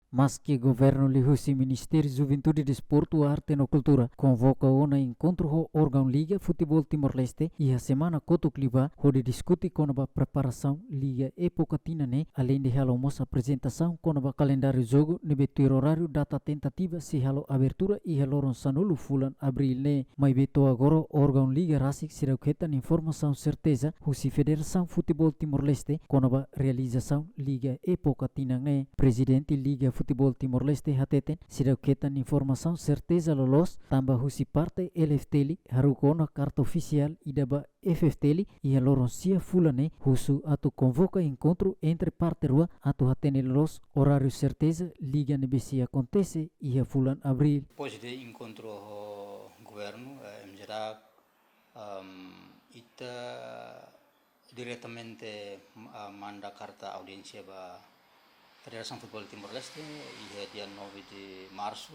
Mas que governo lihusi Ministério Juventude, Desporto, Arte e Cultura convoca o encontro ho órgão Liga Futebol Timor-Leste e a semana Cotucliba onde discute com a preparação Liga Época Tinane, além de a apresentação com o calendário jogo, nebetuir horário, data tentativa, se halo abertura e haloron sanulu fulan abril ne, mas beto agora órgão Liga Rasik sirauketan informação certeza husi Federação Futebol Timor-Leste com a realização Liga Época Tinane, Presidente Liga Futebol Timor-Leste hateten sirauketan informação certeza lolos tambah husi parte LFTL harukona carta oficial idaba FFTL e haloron sia fulane husu atu convoca encontro entre parte rua atu hatene lolos horário certeza liga nebesi acontece e a fulan abril. Depois de encontro o governo, em geral, ita diretamente manda carta audiência para Federação Futebol Timor-Leste e dia 9 de março.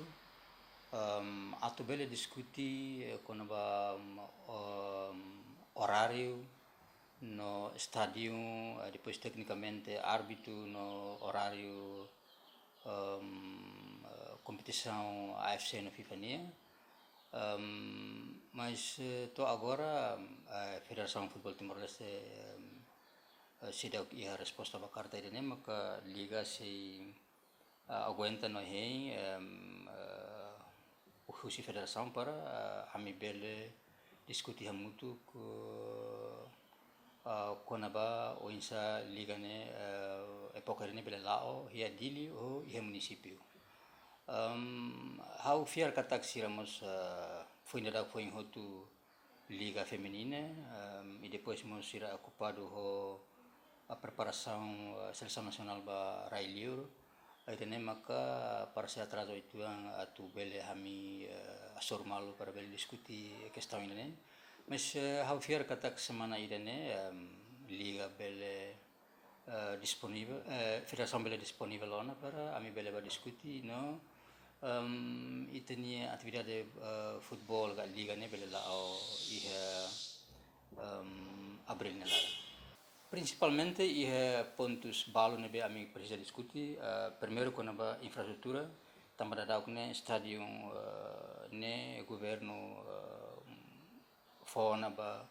Atu bele discuti com horário no estádio, depois tecnicamente árbitro no horário competição AFC no FIFA. Mas agora a Federação Futebol Timor-Leste se deu a resposta para a carta de nema que liga se aguenta no rei o Rusi Federação para a mi bele discutir muito com a insa liga ne época ne bele lao ia dili o ia município how fiar katak siramos foi nada foi em hotu liga feminina e depois mos irá ocupado a preparação seleção nacional ba Railiur aí tem maka para se atraso itu yang atu bele kami asor malu para bele diskuti questão ini mas how fiar katak semana ini liga bele disponível federação bele disponível lá para ami bele ba diskuti no e tinha atividade futebol ga liga ne bele lá abril ne lá principalmente pontos balo ne be ami precisa discutir primeiro com a infraestrutura também da ne estádio ne governo fona ba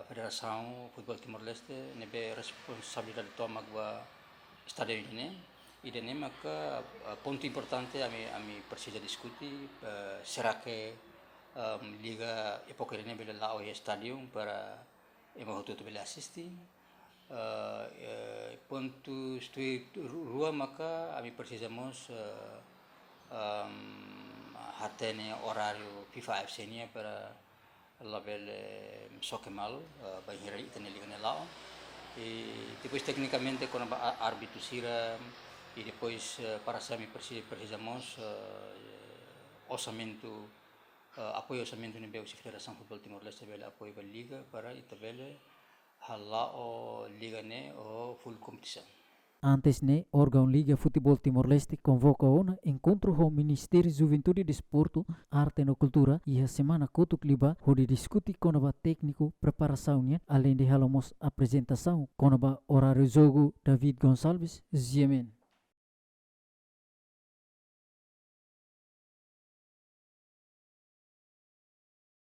Federação Futebol Timor-Leste ne be responsabilidade toma ba estádio ne e ne maka ponto importante ami precisa discutir será que liga época ne be lá o estádio para hemos tudo bele assistir ponto rua maka ami precisamos hatene horário FIFA FC nia para label sokemal bahira itene liga lá e depois tecnicamente com árbitro sira e depois para sami precisamos orçamento apoio orçamento ne beu Federação Futebol Timor-Leste bele apoio ba liga para itabele hala o liga ne o full competição. Antes ne, órgão Liga Futebol Timor-Leste convoca o encontro com o Ministério Juventude, Desporto, Arte e Cultura e a semana Cotucliba onde discute com o técnico preparação, além de halamos apresentação com o horário jogo David Gonçalves, Ziemen.